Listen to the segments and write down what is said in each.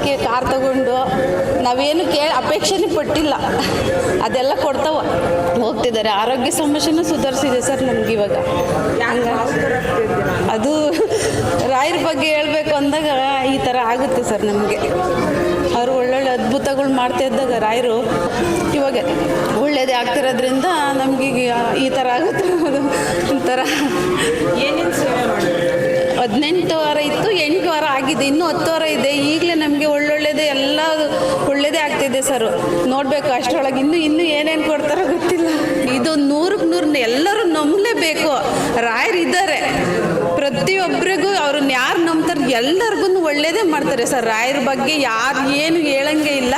ಅದಕ್ಕೆ ಕಾರ್ ತಗೊಂಡು ನಾವೇನು ಅಪೇಕ್ಷೆನೇ ಪಟ್ಟಿಲ್ಲ, ಅದೆಲ್ಲ ಕೊಡ್ತಾವ ಹೋಗ್ತಿದ್ದಾರೆ. ಆರೋಗ್ಯ ಸಮಸ್ಯೆನೂ ಸುಧಾರಿಸಿದೆ ಸರ್ ನಮ್ಗೆ ಇವಾಗ. ಅದು ರಾಯರ ಬಗ್ಗೆ ಹೇಳಬೇಕು ಅಂದಾಗ ಈ ಥರ ಆಗುತ್ತೆ ಸರ್ ನಮಗೆ. ಅವರು ಒಳ್ಳೊಳ್ಳೆ ಅದ್ಭುತಗಳು ಮಾಡ್ತಾ ಇದ್ದಾಗ ರಾಯರು ಇವಾಗ ಒಳ್ಳೇದೇ ಆಗ್ತಿರೋದ್ರಿಂದ ನಮ್ಗೆ ಈ ಥರ ಆಗುತ್ತೆ. ಒಂಥರ ಏನೇನು ಸೇವೆ ಮಾಡಿ 18 ವಾರ ಇತ್ತು, 8 ವಾರ ಆಗಿದೆ, ಇನ್ನೂ 10 ವಾರ ಇದೆ. ಈಗಲೇ ನಮಗೆ ಒಳ್ಳೊಳ್ಳೇದೇ ಎಲ್ಲ ಒಳ್ಳೇದೇ ಆಗ್ತಿದೆ ಸರ್. ನೋಡಬೇಕು ಅಷ್ಟರೊಳಗೆ ಇನ್ನೂ ಏನೇನು ಕೊಡ್ತಾರೋ ಗೊತ್ತಿಲ್ಲ. ಇದು 100ಕ್ಕೆ 100 ಎಲ್ಲರೂ ನಂಬಲೇಬೇಕು. ರಾಯರು ಇದ್ದಾರೆ, ಪ್ರತಿಯೊಬ್ಬರಿಗೂ ಅವ್ರನ್ನ ಯಾರು ನಂಬ್ತಾರೆ ಎಲ್ಲರಿಗೂ ಒಳ್ಳೇದೇ ಮಾಡ್ತಾರೆ ಸರ್. ರಾಯರ ಬಗ್ಗೆ ಯಾರು ಏನು ಹೇಳಂಗೆ ಇಲ್ಲ,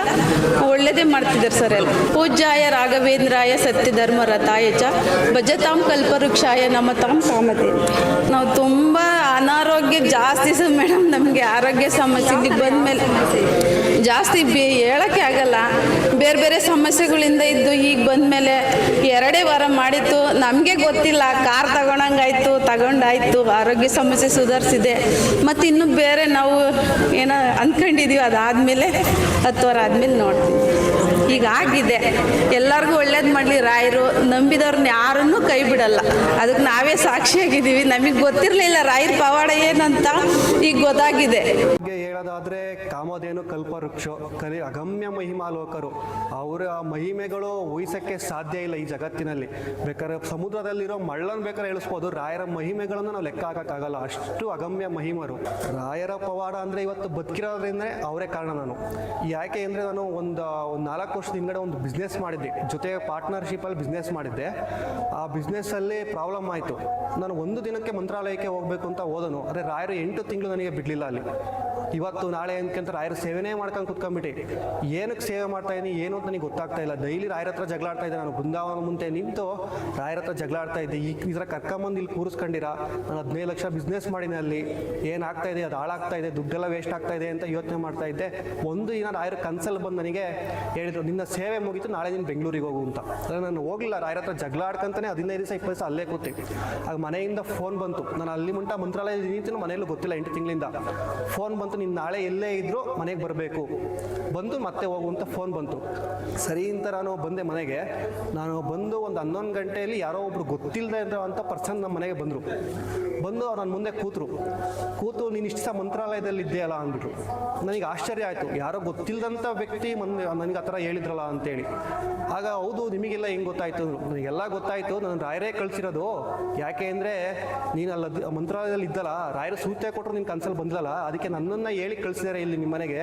ಒಳ್ಳೇದೇ ಮಾಡ್ತಿದ್ದಾರೆ ಸರ್ ಎಲ್ಲ. ಪೂಜ್ಯಾಯ ರಾಘವೇಂದ್ರಾಯ ಸತ್ಯಧರ್ಮ ರಥಾಯ ಚ ಭಜತಾಂ ಕಲ್ಪವೃಕ್ಷಾಯ ನಮತಾಂ ಕಾಮಧೇನು. ನಾವು ತುಂಬ ಅನಾರೋಗ್ಯ ಜಾಸ್ತಿ ಸರ್ ಮೇಡಮ್. ನಮಗೆ ಆರೋಗ್ಯ ಸಮಸ್ಯೆ ಇಲ್ಲಿ ಬಂದಮೇಲೆ ಜಾಸ್ತಿ ಹೇಳೋಕ್ಕೆ ಆಗಲ್ಲ. ಬೇರೆ ಬೇರೆ ಸಮಸ್ಯೆಗಳಿಂದ ಇದ್ದು ಈಗ ಬಂದಮೇಲೆ 2 ವಾರ ಮಾಡಿತ್ತು, ನಮಗೆ ಗೊತ್ತಿಲ್ಲ. ಕಾರ್ ತಗೊಂಡಾಯ್ತು, ಆರೋಗ್ಯ ಸಮಸ್ಯೆ ಸುಧಾರಿಸಿದೆ. ಮತ್ತು ಇನ್ನೂ ಬೇರೆ ನಾವು ಏನೋ ಅಂದ್ಕೊಂಡಿದ್ದೀವಿ, ಅದಾದಮೇಲೆ 10 ವಾರ ಆದಮೇಲೆ ನೋಡ್ತೀವಿ. ಈಗ ಆಗಿದೆ. ಎಲ್ಲರಿಗೂ ಒಳ್ಳೇದು ಮಾಡಲಿ ರಾಯರು. ನಂಬಿದವ್ರನ್ನ ಯಾರನ್ನೂ ಕೈ ಬಿಡಲ್ಲ. ಅದಕ್ಕೆ ನಾವೇ ಸಾಕ್ಷಿಯಾಗಿದ್ದೀವಿ. ನಮಗೆ ಗೊತ್ತಿರಲಿಲ್ಲ ರಾಯರ ಪವಾಡ ಏನಂತ, ಈಗ ಗೊತ್ತಾಗಿದೆ. ಹೇಳೋದಾದ್ರೆ ಕಾಮಧೇನು ಕಲ್ಪವೃಕ್ಷ ಅಗಮ್ಯ ಮಹಿಮಾಲೋಕರು. ಅವರ ಮಹಿಮೆಗಳು ಊಹಿಸಕ್ಕೆ ಸಾಧ್ಯ ಇಲ್ಲ ಈ ಜಗತ್ತಿನಲ್ಲಿ. ಬೇಕಾದ್ರೆ ಸಮುದ್ರದಲ್ಲಿರೋ ಮಳ್ಳನ್ನು ಬೇಕಾದ್ರೆ ಹೇಳಿಸ್ಬೋದು, ರಾಯರ ಮಹಿಮೆಗಳನ್ನು ನಾವು ಲೆಕ್ಕ ಹಾಕೋಕ್ಕಾಗಲ್ಲ, ಅಷ್ಟು ಅಗಮ್ಯ ಮಹಿಮರು. ರಾಯರ ಪವಾಡ ಅಂದರೆ ಇವತ್ತು ಬದುಕಿರೋದ್ರಿಂದ ಅವರೇ ಕಾರಣ. ನಾನು ಯಾಕೆ ಅಂದರೆ ನಾನು ಒಂದು 4 ವರ್ಷದ ಹಿಂಗಡೆ ಒಂದು ಬಿಸ್ನೆಸ್ ಮಾಡಿದ್ದೆ, ಜೊತೆ ಪಾರ್ಟ್ನರ್ಶಿಪ್ಪಲ್ಲಿ ಬಿಸ್ನೆಸ್ ಮಾಡಿದ್ದೆ. ಆ ಬಿಸ್ನೆಸ್ಸಲ್ಲಿ ಪ್ರಾಬ್ಲಮ್ ಆಯಿತು. ನಾನು 1 ದಿನಕ್ಕೆ ಮಂತ್ರಾಲಯಕ್ಕೆ ಹೋಗಬೇಕು ಅಂತ ಹೋದನು. ಆದರೆ ರಾಯರು 8 ತಿಂಗಳು ನನಗೆ ಬಿಡಲಿಲ್ಲ ಅಲ್ಲಿ. ಇವತ್ತು ನಾಳೆ ಅಂದ್ಕೊಂತ ರಾಯರ ಸೇವೆನೇ ಮಾಡ್ಕೊಂಡು ಕುತ್ಕೊಂಡ್ಬಿಟ್ಟು ಏನಕ್ಕೆ ಸೇವೆ ಮಾಡ್ತಾ ಇದ್ದೀನಿ ಏನು ಅಂತ ನನಗೆ ಗೊತ್ತಾಗ್ತಾ ಇಲ್ಲ. ಡೈಲಿ ರಾಯರ ಹತ್ರ ಜಗಳ ಆಡ್ತಾ ಇದ್ದೆ. ನಾನು ಬೃಂದಾವನ ಮುಂದೆ ನಿಂತು ರಾಯರ ಹತ್ರ ಜಗಳ ಆಡ್ತಾ ಇದ್ದೆ. ಈ ಥರ ಕರ್ಕೊಂಬಂದು ಇಲ್ಲಿ ಕೂರಿಸ್ಕೊಂಡಿರ. ನಾನು 15 ಲಕ್ಷ ಬಿಸ್ನೆಸ್ ಮಾಡಿನಿ, ಅಲ್ಲಿ ಏನಾಗ್ತಾ ಇದೆ, ಅದು ಹಾಳಾಗ್ತಾ ಇದೆ, ದುಡ್ಡೆಲ್ಲ ವೇಸ್ಟ್ ಆಗ್ತಾ ಇದೆ ಅಂತ ಯೋಚನೆ ಮಾಡ್ತಾ ಇದ್ದೆ. ಒಂದು ದಿನ ರಾಯರ ಕನ್ಸಲ್ಲಿ ಬಂದು ನನಗೆ ಹೇಳಿದ್ರು, ನಿನ್ನ ಸೇವೆ ಮುಗಿತು, ನಾಳೆ ನೀನು ಬೆಂಗಳೂರಿಗೆ ಹೋಗು ಅಂತ. ಆದರೆ ನಾನು ಹೋಗಿಲ್ಲ. ರಾಯರ ಹತ್ರ ಜಗಳ ಆಡ್ಕೊಂತಾನೆ 15 ದಿವಸ 20 ದಿವಸ ಅಲ್ಲೇ ಕೂತೆ. ಆಗ ಮನೆಯಿಂದ ಫೋನ್ ಬಂತು. ನಾನು ಅಲ್ಲಿ ಮುಂಟ ಮಂತ್ರಾಲಯ ನಿಂತು ಮನೇಲೂ ಗೊತ್ತಿಲ್ಲ 8 ತಿಂಗಳಿಂದ. ಫೋನ್ ಬಂತು, ನೀನು ನಾಳೆ ಎಲ್ಲೇ ಇದ್ರೂ ಮನೆಗೆ ಬರಬೇಕು, ಬಂದು ಮತ್ತೆ ಹೋಗು ಅಂತ ಫೋನ್ ಬಂತು. ಸರಿ ಅಂತ ನಾನು ಬಂದೆ ಮನೆಗೆ. ನಾನು ಬಂದು ಒಂದು 11 ಗಂಟೆಯಲ್ಲಿ ಯಾರೋ ಒಬ್ರು ಗೊತ್ತಿಲ್ಲದೆ ಇರೋವಂಥ ಪರ್ಸನ್ ನಮ್ಮ ಮನೆಗೆ ಬಂದರು. ಬಂದು ಅವ್ರು ನನ್ನ ಮುಂದೆ ಕೂತು ನೀನು ಇಷ್ಟು ಸಹ ಮಂತ್ರಾಲಯದಲ್ಲಿ ಇದ್ದೀಯಲ್ಲ ಅಂದ್ಬಿಟ್ರು. ನನಗೆ ಆಶ್ಚರ್ಯ ಆಯಿತು, ಯಾರೋ ಗೊತ್ತಿಲ್ಲದಂಥ ವ್ಯಕ್ತಿ ನನಗೆ ಆ ಥರ ಹೇಳಿದ್ರಲ್ಲ ಅಂತೇಳಿ. ಆಗ ಹೌದು, ನಿಮಗೆಲ್ಲ ಹೆಂಗೆ ಗೊತ್ತಾಯಿತು? ನನಗೆಲ್ಲ ಗೊತ್ತಾಯಿತು, ನಾನು ರಾಯರೇ ಕಳಿಸಿರೋದು. ಯಾಕೆ ಅಂದರೆ ನೀನು ಅಲ್ಲಿ ಮಂತ್ರಾಲಯದಲ್ಲಿ ಇದ್ದಲ್ಲ, ರಾಯರು ಸೂತ್ಯ ಕೊಟ್ಟರು ನಿನ್ನ ಕನ್ಸಲ್ಲಿ ಬಂದಿಲ್ಲಲ್ಲ, ಅದಕ್ಕೆ ನನ್ನನ್ನು ಹೇಳಿ ಕಳಿಸಿದ್ದಾರೆ ಇಲ್ಲಿ ನಿಮ್ಮ ಮನೆಗೆ.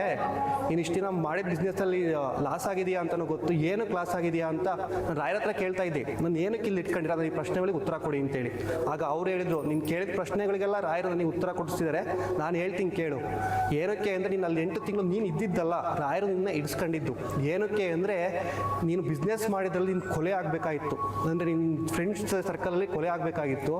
ನೀನು ಇಷ್ಟು ದಿನ ಮಾಡಿದ ಬಿಸ್ನೆಸ್ಸಲ್ಲಿ ಲಾಸ್ ಆಗಿದೆಯಾ ಅಂತಲೂ ಗೊತ್ತು, ಏನಕ್ಕೆ ಲಾಸ್ ಆಗಿದೆಯಾ ಅಂತ ನಾನು ರಾಯರ ಹತ್ರ ಕೇಳ್ತಾ ಇದ್ದೆ. ನಾನು ಏನಕ್ಕೆ ಇಲ್ಲಿ ಇಟ್ಕೊಂಡಿರ, ಈ ಪ್ರಶ್ನೆಗಳಿಗೆ ಉತ್ತರ ಕೊಡಿ ಅಂತೇಳಿ. ಆಗ ಅವ್ರು ಹೇಳಿದ್ರು, ನೀನು ಕೇಳಿದ ಪ್ರಶ್ನೆಗಳಿಗೆಲ್ಲ ರಾಯರು ನನಗೆ ಉತ್ತರ ಕೊಡಿಸ್ತಿದ್ದಾರೆ, ನಾನು ಹೇಳ್ತೀನಿ ಕೇಳು. ಏನಕ್ಕೆ ಅಂದರೆ ನೀನು ಅಲ್ಲಿ 8 ತಿಂಗಳು ನೀನು ಇದ್ದಿದ್ದಲ್ಲ, ರಾಯರು ನಿನ್ನ ಇಡಿಸ್ಕೊಂಡಿದ್ದು. ಏನಕ್ಕೆ ಅಂದರೆ ನೀನು ಬಿಸ್ನೆಸ್ ಮಾಡಿದ್ರಲ್ಲಿ ನೀನು ಕೊಲೆ ಆಗಬೇಕಾಗಿತ್ತು, ಅಂದರೆ ನಿನ್ನ ಫ್ರೆಂಡ್ಸ್ ಸರ್ಕಲಲ್ಲಿ ಕೊಲೆ ಆಗಬೇಕಾಗಿತ್ತು.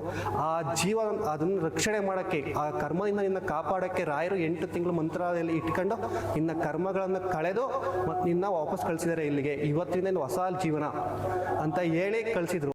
ಆ ಜೀವ ಅದನ್ನು ರಕ್ಷಣೆ ಮಾಡೋಕ್ಕೆ, ಆ ಕರ್ಮದಿಂದ ನಿನ್ನ ಕಾಪಾಡೋಕ್ಕೆ ರಾಯರು 8 ತಿಂಗಳು ಮಂತ್ರಾಲಯದಲ್ಲಿ ಇಟ್ಕೊಂಡು ನಿನ್ನ ಕರ್ಮಗಳನ್ನು ಕಳೆದು ಮತ್ತು ನಿನ್ನ ವಾಪಸ್ ಕಳಿಸಿದ್ದಾರೆ ಇಲ್ಲಿಗೆ. ಇವತ್ತಿನ ಹೊಸ ಜೀವನ ಅಂತ ಹೇಳಿ ಕಳಿಸಿದ್ರು.